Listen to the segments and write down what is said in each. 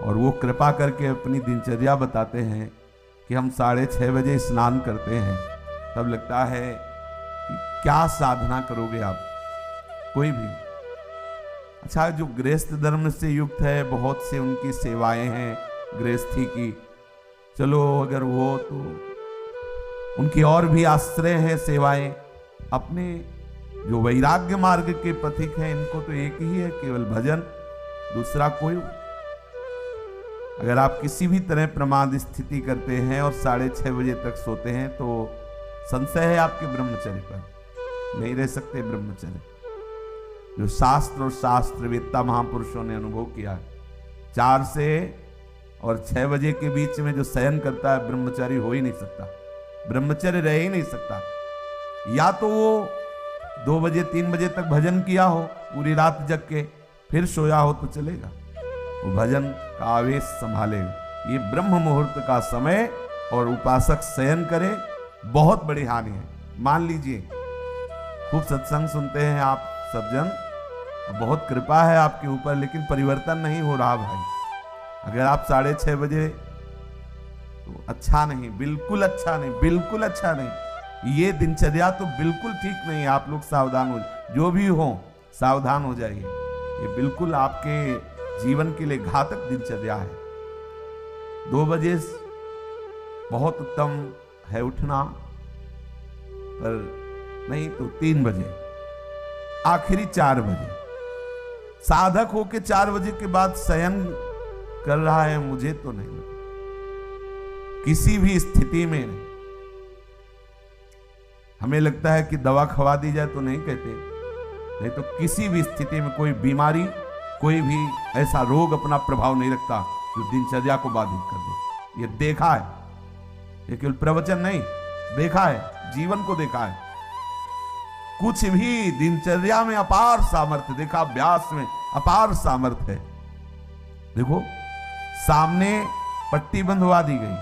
और वो कृपा करके अपनी दिनचर्या बताते हैं कि हम 6:30 बजे स्नान करते हैं। तब लगता है कि क्या साधना करोगे आप, कोई भी। अच्छा, जो गृहस्थ धर्म से युक्त है, बहुत से उनकी सेवाएं हैं गृहस्थी की, चलो अगर वो तो उनकी और भी आश्रय है सेवाएं। अपने जो वैराग्य मार्ग के पथिक हैं, इनको तो एक ही है, केवल भजन, दूसरा कोई। अगर आप किसी भी तरह प्रमाद स्थिति करते हैं और 6:30 बजे तक सोते हैं तो संशय है आपके ब्रह्मचर्य पर, नहीं रह सकते ब्रह्मचर्य। जो शास्त्र और शास्त्रवेत्ता महापुरुषों ने अनुभव किया है, 4 से और 6 बजे के बीच में जो शयन करता है, ब्रह्मचारी हो ही नहीं सकता, ब्रह्मचर्य रह ही नहीं सकता। या तो वो 2 बजे 3 बजे तक भजन किया हो, पूरी रात जग के, फिर सोया हो तो चलेगा, वो भजन का आवेश संभालेगा। ये ब्रह्म मुहूर्त का समय और उपासक शयन करे, बहुत बड़ी हानि है। मान लीजिए खूब सत्संग सुनते हैं आप सब जन, बहुत कृपा है आपके ऊपर, लेकिन परिवर्तन नहीं हो रहा भाई। अगर आप 6:30 बजे, तो अच्छा नहीं, बिल्कुल अच्छा नहीं, बिल्कुल अच्छा नहीं। ये दिनचर्या तो बिल्कुल ठीक नहीं है। आप लोग सावधान हो, जो भी हो सावधान हो जाइए। ये बिल्कुल आपके जीवन के लिए घातक दिनचर्या है। 2 बजे बहुत उत्तम है उठना, पर नहीं तो 3 बजे, आखिरी 4 बजे। साधक होके 4 बजे के बाद शयन कर रहा है, मुझे तो नहीं लगता, किसी भी स्थिति में नहीं। हमें लगता है कि दवा खवा दी जाए तो नहीं कहते, नहीं तो किसी भी स्थिति में कोई बीमारी, कोई भी ऐसा रोग अपना प्रभाव नहीं रखता जो दिनचर्या को बाधित कर दे। ये देखा है, ये केवल प्रवचन नहीं, देखा है, जीवन को देखा है। कुछ भी दिनचर्या में अपार सामर्थ्य देखा, अभ्यास में अपार सामर्थ्य है। देखो, सामने पट्टी बंधवा दी गई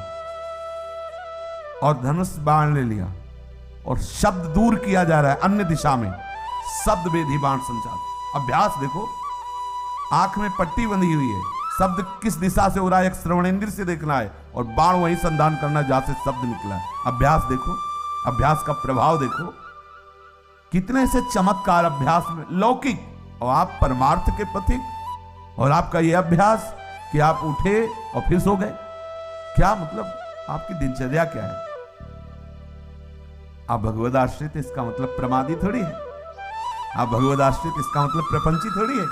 और धनुष बाण ले लिया और शब्द दूर किया जा रहा है अन्य दिशा में, शब्द वेधी बाण संचार। अभ्यास देखो, आंख में पट्टी बंधी हुई है, शब्द किस दिशा से हो रहा है, एक श्रवणेंद्र से देखना है और बाण वही संधान करना जहां से शब्द निकला है। अभ्यास देखो, अभ्यास का प्रभाव देखो, कितने से चमत्कार अभ्यास में लौकिक, और आप परमार्थ के पथिक, और आपका यह अभ्यास कि आप उठे और फिर सो गए। क्या मतलब, आपकी दिनचर्या क्या है? आप भगवद आश्रित, इसका मतलब प्रमादी थोड़ी है। आप भगवद आश्रित, इसका मतलब प्रपंची थोड़ी है।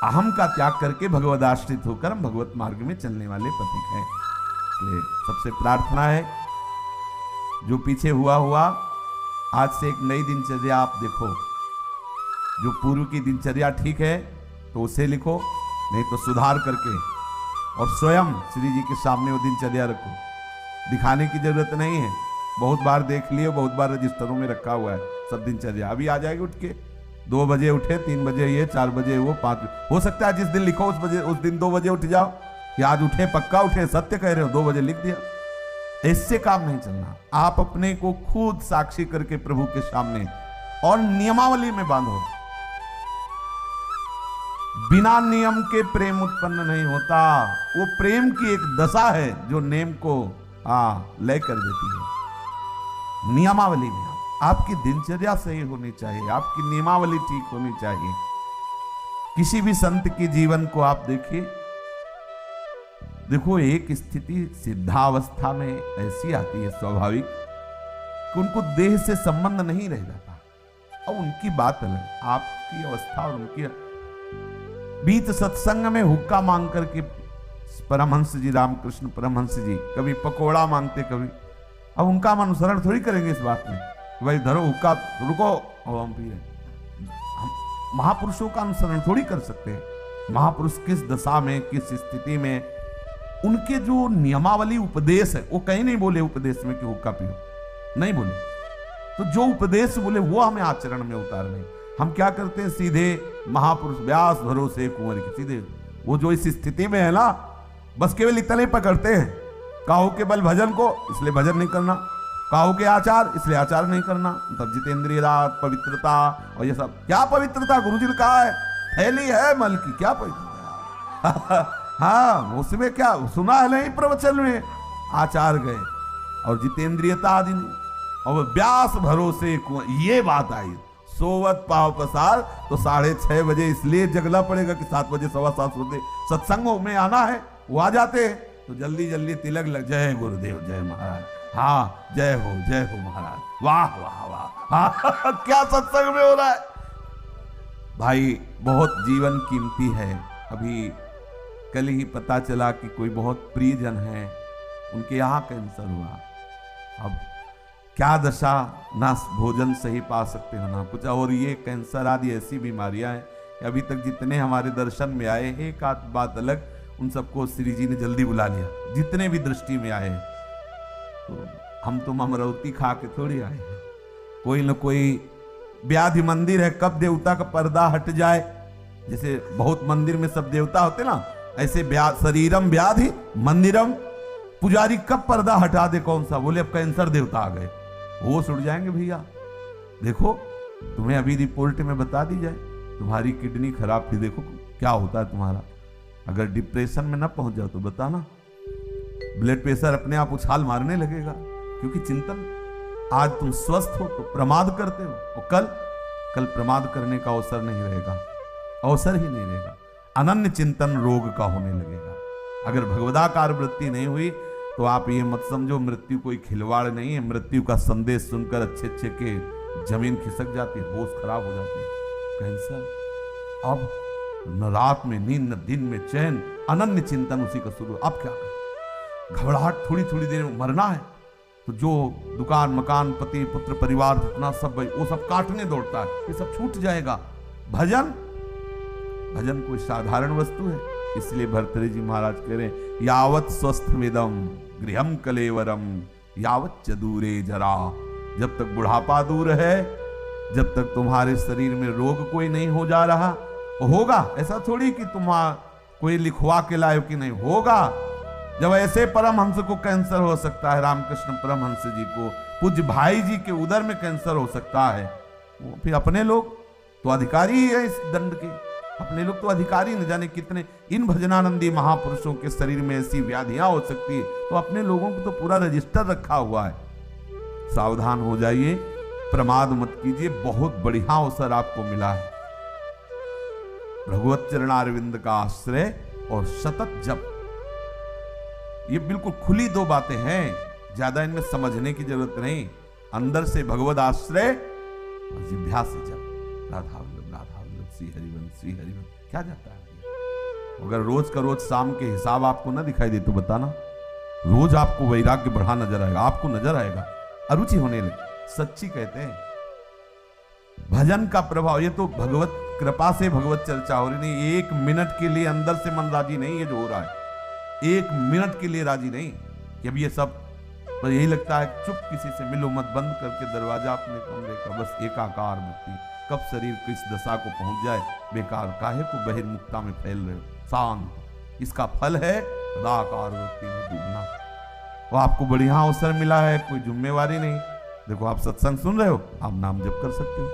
अहम का त्याग करके भगवद आश्रित होकर हम भगवत मार्ग में चलने वाले पथिक हैं। इसलिए सबसे प्रार्थना है, जो पीछे हुआ आज से एक नई दिनचर्या आप देखो। जो पूर्व की दिनचर्या ठीक है तो उसे लिखो, नहीं तो सुधार करके और स्वयं श्री जी के सामने वो दिनचर्या रखो। दिखाने की जरूरत नहीं है, बहुत बार देख लिए, बहुत बार रजिस्टरों में रखा हुआ है सब दिनचर्या। अभी आ जाएगी उठ के, 2 बजे उठे, 3 बजे ये, 4 बजे वो, 5 हो सकता है जिस दिन लिखो उस दिन 2 बजे उठ जाओ कि आज उठे, पक्का उठे, सत्य कह रहे हो, 2 बजे लिख दिया। इससे काम नहीं चलना। आप अपने को खुद साक्षी करके प्रभु के सामने और नियमावली में बांधो। बिना नियम के प्रेम उत्पन्न नहीं होता। वो प्रेम की एक दशा है जो नेम को लय कर देती है। नियमावली में आपकी दिनचर्या सही होनी चाहिए, आपकी नियमावली ठीक होनी चाहिए। किसी भी संत के जीवन को आप देखिए, देखो एक स्थिति सिद्धावस्था में ऐसी आती है स्वाभाविक कि उनको देह से संबंध नहीं रह जाता। और उनकी बात अलग, आपकी अवस्था और उनकी बीच सत्संग में हुक्का मांग करके परमहंस जी, रामकृष्ण परमहंस जी कभी पकोड़ा मांगते, कभी, अब उनका हम अनुसरण थोड़ी करेंगे इस बात में, भाई धरो हुक्का, रुको और हम पिए। हम महापुरुषों का अनुसरण थोड़ी कर सकते हैं। महापुरुष किस दशा में, किस स्थिति में, उनके जो नियमावली उपदेश है, वो कहीं नहीं बोले उपदेश में कि हुक्का पियो, नहीं बोले। तो जो उपदेश बोले वो हमें आचरण में उतारने। हम क्या करते हैं, सीधे महापुरुष व्यास भरोसे कुंवर के, सीधे वो जो इस स्थिति में है ना, बस केवल इतना ही पकड़ते हैं। काहू के बल भजन को, इसलिए भजन नहीं करना, काहू के आचार, इसलिए आचार नहीं करना। तब जितेंद्रिय राग, पवित्रता और ये सब, क्या पवित्रता? गुरुजी ने कहा है थैली है मल की, क्या पवित्रता? हाँ, उसमें क्या सुना है नहीं प्रवचन में, आचार गए और जितेंद्रियता आदि नहीं, और व्यास भरोसे ये बात आई, सोवत पाव पसार। तो 6:30 बजे इसलिए जगना पड़ेगा कि 7 बजे 7:15 सोते सत्संगों में आना है, वो आ जाते हैं तो जल्दी जल्दी तिलक लग, जय गुरुदेव जय महाराज, हाँ जय हो महाराज, वाह वाह वाह, हाँ क्या सत्संग में हो रहा है भाई। बहुत जीवन कीमती है। अभी कल ही पता चला कि कोई बहुत प्रियजन है, उनके यहाँ कैंसर हुआ। अब क्या दशा, ना भोजन सही पा सकते हो ना कुछ, और ये कैंसर आदि ऐसी बीमारियां हैं कि अभी तक जितने हमारे दर्शन में आए, एक आध बात अलग, उन सबको श्री जी ने जल्दी बुला लिया, जितने भी दृष्टि में आए। तो हम तुम अमरौती खा के थोड़ी आए हैं, कोई न कोई व्याधि मंदिर है, कब देवता का पर्दा हट जाए, जैसे बहुत मंदिर में सब देवता होते ना, ऐसे शरीरम व्याधि मंदिरम, पुजारी कब पर्दा हटा दे, कौन सा, बोले अब कैंसर देवता आ गए, वो उड़ जाएंगे भैया। देखो तुम्हें अभी रिपोर्ट में बता दी जाए तुम्हारी किडनी खराब थी, देखो क्या होता है तुम्हारा। अगर डिप्रेशन में ना पहुंच जाओ तो बताना, ब्लड प्रेशर अपने आप उछाल मारने लगेगा, क्योंकि चिंतन, आज तुम स्वस्थ हो तो प्रमाद करते हो, और कल प्रमाद करने का अवसर नहीं रहेगा, अवसर ही नहीं रहेगा, अनन्य चिंतन रोग का होने लगेगा। अगर भगवदाकार वृत्ति नहीं हुई तो आप ये मत समझो मृत्यु कोई खिलवाड़ नहीं है, मृत्यु का संदेश सुनकर अच्छे के जमीन खिसक जाती है, होश खराब हो जाती है। कैंसर, अब न रात में नींद न दिन में चैन, अनन्य चिंतन उसी का शुरू। अब क्या करें, घबराहट, थोड़ी थोड़ी देर में मरना है, तो जो दुकान मकान पति पुत्र परिवार जितना सब वो सब काटने दौड़ता है, ये सब छूट जाएगा। भजन कोई साधारण वस्तु है, इसलिए भर्तृहरि जी महाराज कह रहे हैं, यावत स्वस्थ मिदम गृहम कलेवरम यावत च दूरे जरा। जब तक बुढ़ापा दूर है, जब तक तुम्हारे शरीर में रोग कोई नहीं हो जा रहा, होगा ऐसा थोड़ी कि तुम कोई लिखवा के लाए कि नहीं होगा। जब ऐसे परमहंस को कैंसर हो सकता है, रामकृष्ण परमहंस जी को, पूज्य भाई जी के उदर में कैंसर हो सकता है, वो फिर अपने लोग तो अधिकारी है इस दंड के, अपने लोग तो अधिकारी न जाने कितने। इन भजनानंदी महापुरुषों के शरीर में ऐसी व्याधियां हो सकती है, तो अपने लोगों को तो पूरा रजिस्टर रखा हुआ है। सावधान हो जाइए, प्रमाद मत कीजिए, बहुत बढ़िया अवसर आपको मिला है। भगवत चरणारविंद का आश्रय और सतत जप, ये बिल्कुल खुली दो बातें हैं, ज्यादा इनमें समझने की जरूरत नहीं। अंदर से भगवत आश्रय और जिह्वा से जप, राधा वल्लभ श्री हरिवंश श्री हरिवंश, क्या जाता है। अगर रोज का रोज शाम के हिसाब आपको ना दिखाई दे तो बताना, रोज आपको वैराग्य बढ़ा नजर आएगा, आपको नजर आएगा, अरुचि होने लगे। सच्ची कहते हैं भजन का प्रभाव, ये तो भगवत कृपा से भगवत चर्चा हो रही नहीं। 1 मिनट के लिए अंदर से मन राजी नहीं, ये जो हो रहा है 1 मिनट के लिए राजी नहीं कि अब ये सब, बस यही लगता है चुप, किसी से मिलो मत, बंद करके दरवाजा अपने कमरे का, बस एकाकार वृत्ति। कब शरीर किस दशा को पहुंच जाए, बेकार, काहे को बहिर्मुखता में फैल रहे हो, शांत। इसका फल है सदाकार वृत्ति में डूबना। वो आपको बढ़िया अवसर मिला है, कोई जिम्मेवारी नहीं। देखो आप सत्संग सुन रहे हो, आप नाम जप कर सकते हो,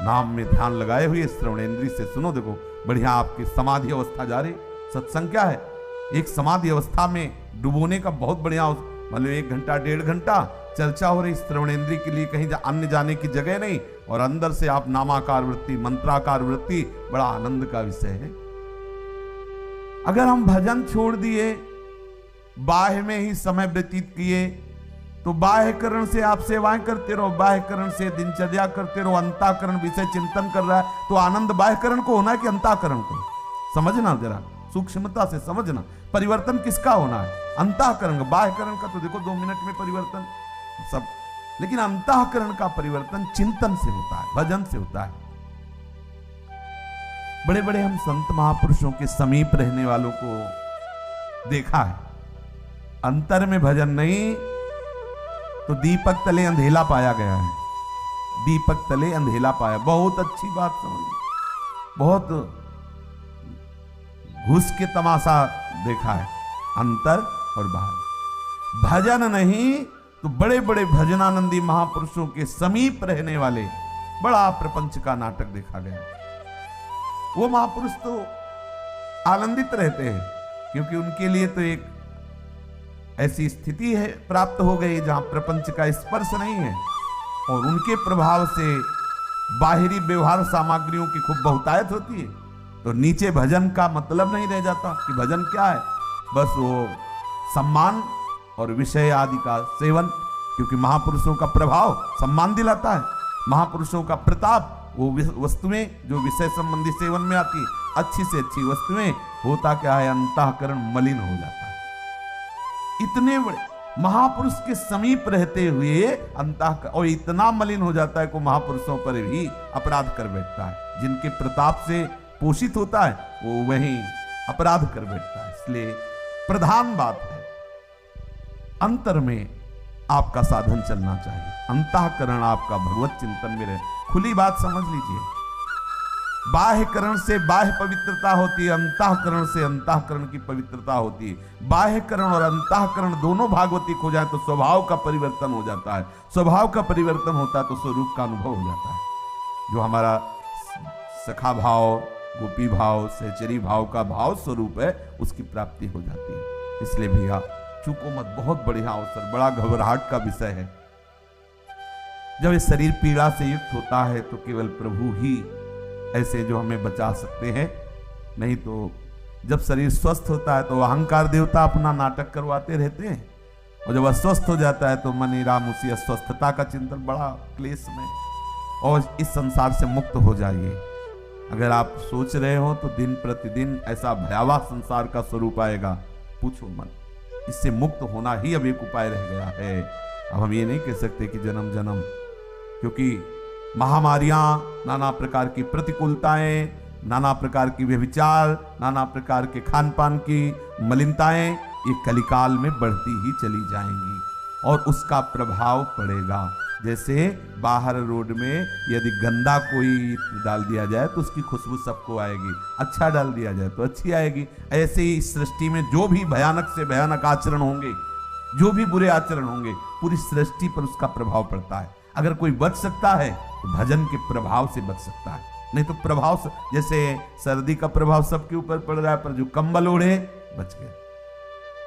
नाम में ध्यान लगाए हुए श्रवणेंद्रिय से सुनो, देखो बढ़िया आपकी समाधि अवस्था जा रही। सत्संग क्या है, एक समाधि अवस्था में डुबोने का बहुत बढ़िया, मतलब 1 घंटा 1.5 घंटा चर्चा हो रही, श्रवणेंद्रिय के लिए कहीं अन्य जाने की जगह नहीं, और अंदर से आप नामाकार वृत्ति, मंत्राकार वृत्ति, बड़ा आनंद का विषय है। अगर हम भजन छोड़ दिए, बाह्य में ही समय व्यतीत किए, तो बाह्यकरण से आप सेवाएं करते रहो, बाह्यकरण से दिनचर्या करते रहो, अंतःकरण विषय चिंतन कर रहा है, तो आनंद बाह्यकरण को होना है कि अंतःकरण को? समझना जरा, सूक्ष्मता से समझना, परिवर्तन किसका होना है? अंतःकरण। बाह्यकरण का तो देखो 2 मिनट में परिवर्तन सब, लेकिन अंतःकरण का परिवर्तन चिंतन से होता है, भजन से होता है। बड़े बड़े हम संत महापुरुषों के समीप रहने वालों को देखा है, अंतर में भजन नहीं तो दीपक तले अंधेला पाया गया है, दीपक तले अंधेला पाया। बहुत अच्छी बात समझ, बहुत घुस के तमाशा देखा है, अंतर और बाहर। भजन नहीं तो बड़े बड़े भजनानंदी महापुरुषों के समीप रहने वाले बड़ा प्रपंच का नाटक देखा गया। वो महापुरुष तो आनंदित रहते हैं, क्योंकि उनके लिए तो एक ऐसी स्थिति है प्राप्त हो गई जहां प्रपंच का स्पर्श नहीं है, और उनके प्रभाव से बाहरी व्यवहार सामग्रियों की खूब बहुतायत होती है। तो नीचे भजन का मतलब नहीं रह जाता कि भजन क्या है, बस वो सम्मान और विषय आदि का सेवन, क्योंकि महापुरुषों का प्रभाव सम्मान दिलाता है, महापुरुषों का प्रताप वो वस्तुएं जो विषय संबंधी सेवन में आती है, अच्छी से अच्छी वस्तुएं, होता क्या है अंतःकरण मलिन हो जाता है। इतने बड़े महापुरुष के समीप रहते हुए अंतःकरण और इतना मलिन हो जाता है कि महापुरुषों पर भी अपराध कर बैठता है, जिनके प्रताप से पोषित होता है वो वही अपराध कर बैठता है। इसलिए प्रधान बात है अंतर में आपका साधन चलना चाहिए, अंतःकरण आपका भगवत चिंतन में रहे। खुली बात समझ लीजिए, बाह्यकरण से बाह्य पवित्रता होती है, अंतःकरण से अंतःकरण की पवित्रता होती है। बाह्यकरण और अंतःकरण दोनों भागवतिक हो जाए तो स्वभाव का परिवर्तन हो जाता है, स्वभाव का परिवर्तन होता है तो स्वरूप का अनुभव हो जाता है। जो हमारा सखा भाव, गोपी भाव, सहचरी भाव का भाव स्वरूप है, उसकी प्राप्ति हो जाती है। इसलिए भैया चूको मत, बहुत बढ़िया अवसर, बड़ा घबराहट का विषय है। जब ये शरीर पीड़ा से युक्त होता है तो केवल प्रभु ही ऐसे जो हमें बचा सकते हैं, नहीं तो जब शरीर स्वस्थ होता है तो अहंकार देवता अपना नाटक करवाते रहते हैं, और जब अस्वस्थ हो जाता है तो मनी राम उसी अस्वस्थता का चिंतन, बड़ा क्लेश में। और इस संसार से मुक्त हो जाइए। अगर आप सोच रहे हो तो दिन प्रतिदिन ऐसा भयावह संसार का स्वरूप आएगा, पूछो मत। इससे मुक्त होना ही अब एक उपाय रह गया है। अब हम ये नहीं कह सकते कि जन्म जन्म, क्योंकि महामारियां, नाना प्रकार की प्रतिकूलताएं, नाना प्रकार की व्यभिचार, नाना प्रकार के खान पान की मलिनताएं ये कलिकाल में बढ़ती ही चली जाएंगी और उसका प्रभाव पड़ेगा। जैसे बाहर रोड में यदि गंदा कोई डाल दिया जाए तो उसकी खुशबू सबको आएगी, अच्छा डाल दिया जाए तो अच्छी आएगी। ऐसे ही सृष्टि में जो भी भयानक से भयानक आचरण होंगे, जो भी बुरे आचरण होंगे, पूरी सृष्टि पर उसका प्रभाव पड़ता है। अगर कोई बच सकता है तो भजन के प्रभाव से बच सकता है, नहीं तो प्रभाव से, जैसे सर्दी का प्रभाव सबके ऊपर पड़ रहा है, पर जो कंबल ओढ़े बच गए।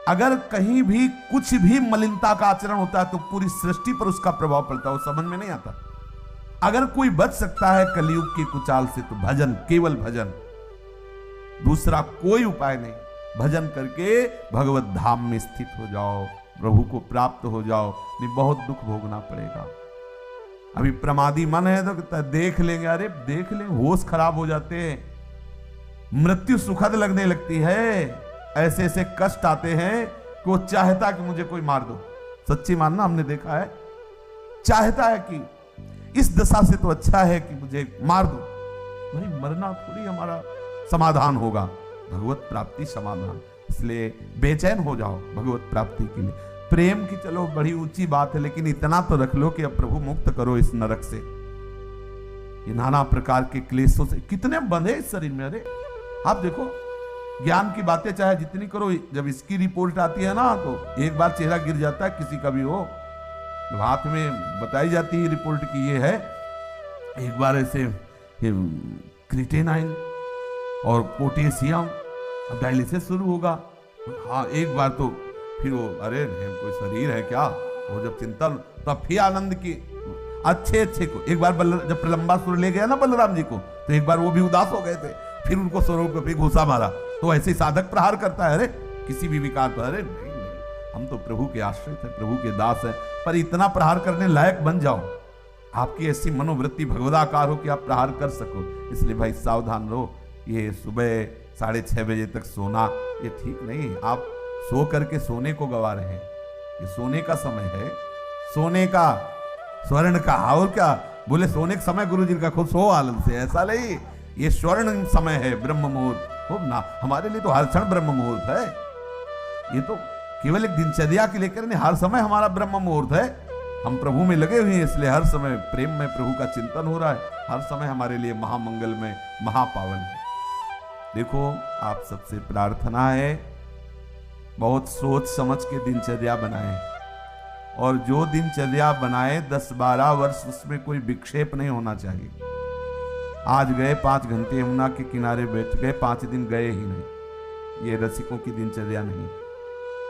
अगर कहीं भी कुछ भी मलिनता का आचरण होता है तो पूरी सृष्टि पर उसका प्रभाव पड़ता है, वो समझ में नहीं आता। अगर कोई बच सकता है कलयुग की कुचाल से तो भजन, केवल भजन, दूसरा कोई उपाय नहीं। भजन करके भगवत धाम में स्थित हो जाओ, प्रभु को प्राप्त हो जाओ, नहीं बहुत दुख भोगना पड़ेगा। अभी प्रमादी मन है तो देख लेंगे, अरे देख लेंगे, होश खराब हो जाते हैं, मृत्यु सुखद लगने लगती है, ऐसे ऐसे कष्ट आते हैं कि वो चाहता कि मुझे कोई मार दो। सच्ची मानना, हमने देखा है, चाहता है कि इस दशा से तो अच्छा है कि मुझे मार दो। भाई मरना थोड़ी हमारा समाधान होगा, भगवत प्राप्ति समाधान। इसलिए बेचैन हो जाओ भगवत प्राप्ति के लिए। प्रेम की चलो बड़ी ऊंची बात है, लेकिन इतना तो रख लो कि अब प्रभु मुक्त करो इस नरक से, ये नाना प्रकार के क्लेशों से। कितने बंधे इस शरीर में। अरे आप देखो, ज्ञान की बातें चाहे जितनी करो, जब इसकी रिपोर्ट आती है ना तो एक बार चेहरा गिर जाता है, किसी का भी हो, हाथ में बताई जाती है रिपोर्ट की ये है, एक बार ऐसे क्रिटेनाइन और पोटेशियम, अब डायलिसिस शुरू होगा। हाँ एक बार तो फिर वो, अरे कोई शरीर है क्या, वो जब चिंतन, तब फिर आनंद की अच्छे अच्छे को। एक बार जब प्रलंबा सुर ले गया ना बलराम जी को, तो एक बार वो भी उदास हो गए थे, फिर उनको स्वरूप को फिर घुसा मारा। तो ऐसे साधक प्रहार करता है, अरे किसी भी विकार पर, अरे नहीं नहीं, हम तो प्रभु के आश्रित है, प्रभु के दास है, पर इतना प्रहार करने लायक बन जाओ, आपकी ऐसी मनोवृत्ति भगवदाकार हो कि आप प्रहार कर सको। इसलिए भाई सावधान रहो। ये सुबह 6:30 बजे तक सोना ये ठीक नहीं। आप सो करके सोने को गवा रहे हैं, ये सोने का समय है, सोने का, स्वर्ण का। और क्या बोले, सोने का समय गुरु जी का, खुद सो आनंद से, ऐसा नहीं, ये स्वर्ण समय है, ब्रह्म मुहूर्त हो ना। हमारे लिए तो हर क्षण ब्रह्म मुहूर्त है, ये तो केवल एक दिनचर्या के लेकर नहीं, हर समय हमारा ब्रह्म मुहूर्त है। हम प्रभु में लगे हुए हैं, इसलिए हर समय प्रेम में प्रभु का चिंतन हो रहा है, हर समय हमारे लिए महामंगल में महापावन है। देखो आप सबसे प्रार्थना है, बहुत सोच समझ के दिनचर्या बनाएं, और जो दिनचर्या बनाए 10-12 वर्ष उसमें कोई विक्षेप नहीं होना चाहिए। आज गए 5 घंटे यमुना के किनारे बैठ गए, 5 दिन गए ही नहीं, ये रसिकों की दिनचर्या नहीं,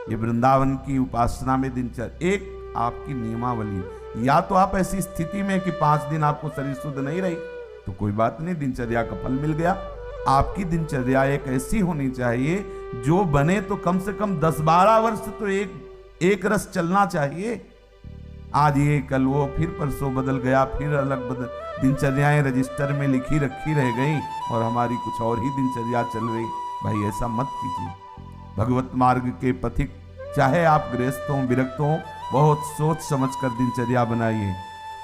ये वृंदावन की उपासना में दिनचर्या एक आपकी नियमावली। या तो आप ऐसी स्थिति में कि 5 दिन आपको शरीर शुद्ध नहीं रही तो कोई बात नहीं, दिनचर्या का फल मिल गया। आपकी दिनचर्या एक ऐसी होनी चाहिए जो बने तो कम से कम 10-12 वर्ष तो एक रस चलना चाहिए। आज ये कल वो, फिर परसों बदल गया, फिर अलग बदल दिनचर्याएं रजिस्टर में लिखी रखी रह गई और हमारी कुछ और ही दिनचर्या चल रही। भाई ऐसा मत कीजिए। भगवत मार्ग के पथिक, चाहे आप गृहस्थ हो विरक्त हो, बहुत सोच समझकर दिनचर्या बनाइए।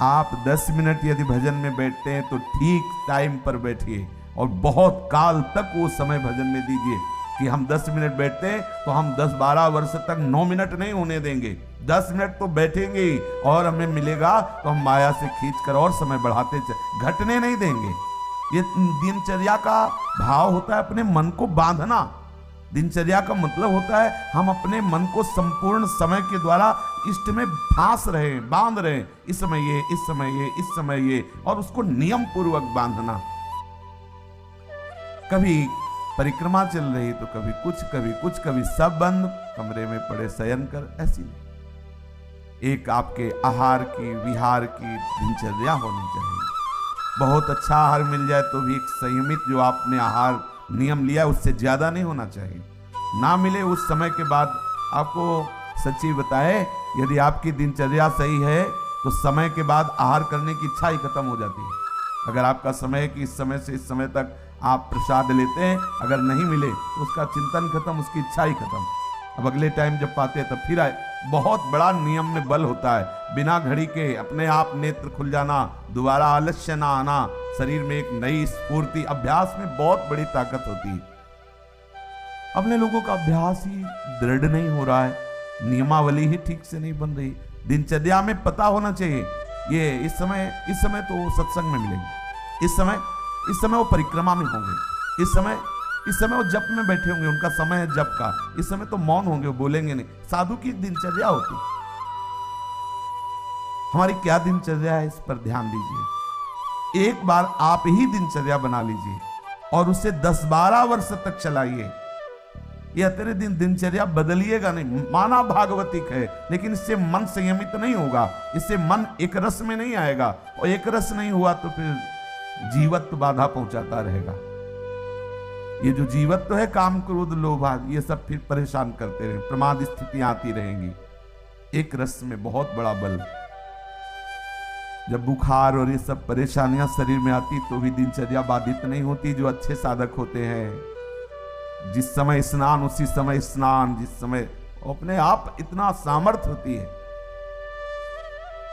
आप 10 मिनट यदि भजन में बैठते हैं तो ठीक टाइम पर बैठिए और बहुत काल तक वो समय भजन में दीजिए। कि हम 10 मिनट बैठते हैं तो हम 10-12 वर्ष तक 9 मिनट नहीं होने देंगे, 10 मिनट तो बैठेंगे और हमें मिलेगा तो हम माया से खींचकर और समय बढ़ाते घटने नहीं देंगे। ये दिनचर्या का भाव होता है अपने मन को बांधना। दिनचर्या का मतलब होता है हम अपने मन को संपूर्ण समय के द्वारा इष्ट में फांस रहे, बांध रहे, इस समय ये, इस समय ये, इस समय ये, और उसको नियम पूर्वक बांधना। कभी परिक्रमा चल रही तो कभी कुछ, कभी सब बंद, कमरे में पड़े शयन कर, ऐसी नहीं। एक आपके आहार की, विहार की दिनचर्या होनी चाहिए। बहुत अच्छा आहार मिल जाए तो भी एक संयमित जो आपने आहार नियम लिया उससे ज्यादा नहीं होना चाहिए। ना मिले उस समय के बाद, आपको सच्ची बताए, यदि आपकी दिनचर्या सही है तो समय के बाद आहार करने की इच्छा ही खत्म हो जाती है। अगर आपका समय है कि इस समय से इस समय तक आप प्रसाद लेते हैं, अगर नहीं मिले तो उसका चिंतन खत्म, उसकी इच्छा ही खत्म। अब अगले टाइम जब पाते हैं तब फिर आए। बहुत बड़ा नियम में बल होता है। बिना घड़ी के अपने आप नेत्र खुल जाना, दोबारा आलस्य ना आना, शरीर में एक नई स्फूर्ति, अभ्यास में बहुत बड़ी ताकत होती है। अपने लोगों का अभ्यास ही दृढ़ नहीं हो रहा है, नियमावली ही ठीक से नहीं बन रही। दिनचर्या में पता होना चाहिए ये इस समय तो सत्संग में मिलेंगे, इस समय वो परिक्रमा में होंगे, इस समय वो जप में बैठे होंगे, उनका समय है जप का, इस समय तो मौन होंगे, वो बोलेंगे नहीं। साधु की दिनचर्या होती। हमारी क्या दिनचर्या है, इस पर ध्यान दीजिए। एक बार आप ही दिनचर्या बना लीजिए और उसे 10-12 वर्ष तक चलाइए। यह तेरे दिनचर्या बदलिएगा नहीं। माना भागवतिक है, लेकिन इससे मन संयमित नहीं होगा, इससे मन एक रस में नहीं आएगा, और एक रस नहीं हुआ तो फिर जीवत्व बाधा पहुंचाता रहेगा। ये जो जीवत्व है, काम क्रोध लोभ आदि, ये सब फिर परेशान करते रहे, प्रमाद स्थितियां आती रहेंगी। एक रस में बहुत बड़ा बल। जब बुखार और ये सब परेशानियां शरीर में आती तो भी दिनचर्या बाधित नहीं होती। जो अच्छे साधक होते हैं, जिस समय स्नान उसी समय स्नान, जिस समय अपने आप इतना सामर्थ्य होती है।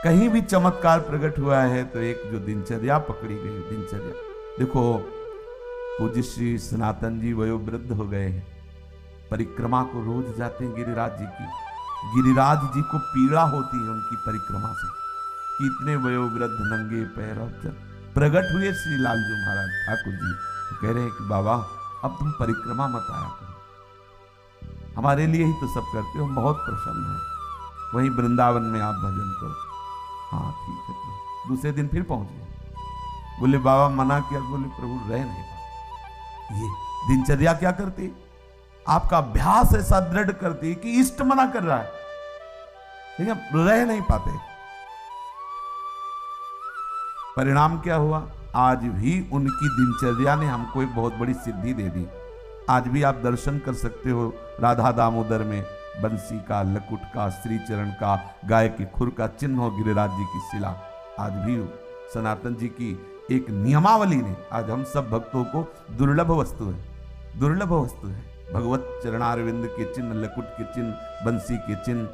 कहीं भी चमत्कार प्रकट हुआ है तो एक जो दिनचर्या पकड़ी गई, दिनचर्या देखो। पूज्य श्री सनातन जी वयोवृद्ध हो गए हैं, परिक्रमा को रोज जाते हैं गिरिराज जी की। गिरिराज जी को पीड़ा होती है उनकी परिक्रमा से कि इतने वयोवृद्ध नंगे पैर। जब प्रकट हुए श्री लालजू महाराज ठाकुर जी तो कह रहे हैं कि बाबा अब तुम परिक्रमा मत आया करो, हमारे लिए ही तो सब करते हो, हम बहुत प्रसन्न हैं। वहीं वृंदावन में आप भजन करो। हाँ ठीक है। दूसरे दिन फिर पहुंच गए। बोले बाबा मना किया, बोले प्रभु रह नहीं पाते। ये दिनचर्या क्या करती, आपका अभ्यास ऐसा दृढ़ करती कि इष्ट मना कर रहा है, लेकिन रह नहीं पाते। परिणाम क्या हुआ, आज भी उनकी दिनचर्या ने हमको एक बहुत बड़ी सिद्धि दे दी। आज भी आप दर्शन कर सकते हो राधा दामोदर में बंसी का, लकुट का, श्री चरण का, गाय के खुर का चिन्ह हो, गिरिराज जी की शिला। आज भी सनातन जी की एक नियमावली ने आज हम सब भक्तों को दुर्लभ वस्तु है, दुर्लभ वस्तु है। भगवत चरणारविंद के चिन्ह, लकुट के चिन्ह, बंसी के चिन्ह,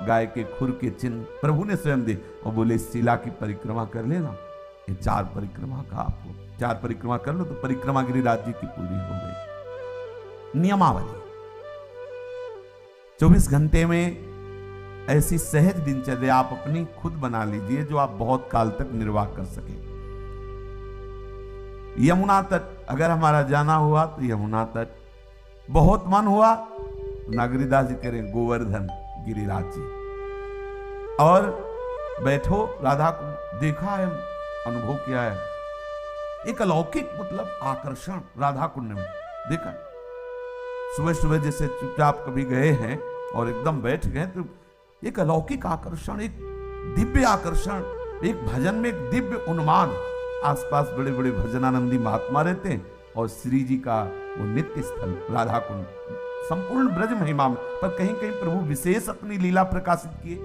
गाय के खुर के चिन्ह प्रभु ने स्वयं दे और बोले शिला की परिक्रमा कर लेना। ये 4 परिक्रमा का आपको 4 परिक्रमा कर लो तो परिक्रमा गिरिराज जी की पूरी हो गई। नियमावली 24 घंटे में ऐसी सहज दिनचर्या आप अपनी खुद बना लीजिए जो आप बहुत काल तक निर्वाह कर सके। यमुना तट अगर हमारा जाना हुआ तो यमुना तट, बहुत मन हुआ नागरीदास जी करें गोवर्धन गिरिराज जी, और बैठो राधा को देखा है, अनुभव किया है, एक अलौकिक मतलब आकर्षण राधा कुंड में देखा। सुबह सुबह जैसे चुपचाप कभी गए हैं और एकदम बैठ गए, तो एक अलौकिक आकर्षण, एक दिव्य आकर्षण, एक भजन में एक दिव्य उन्माद। आसपास बड़े बड़े भजनानंदी महात्मा रहते हैं और श्री जी का वो नित्य स्थल राधा कुंड, संपूर्ण ब्रज महिमा में। पर कहीं कहीं प्रभु विशेष अपनी लीला प्रकाशित किए।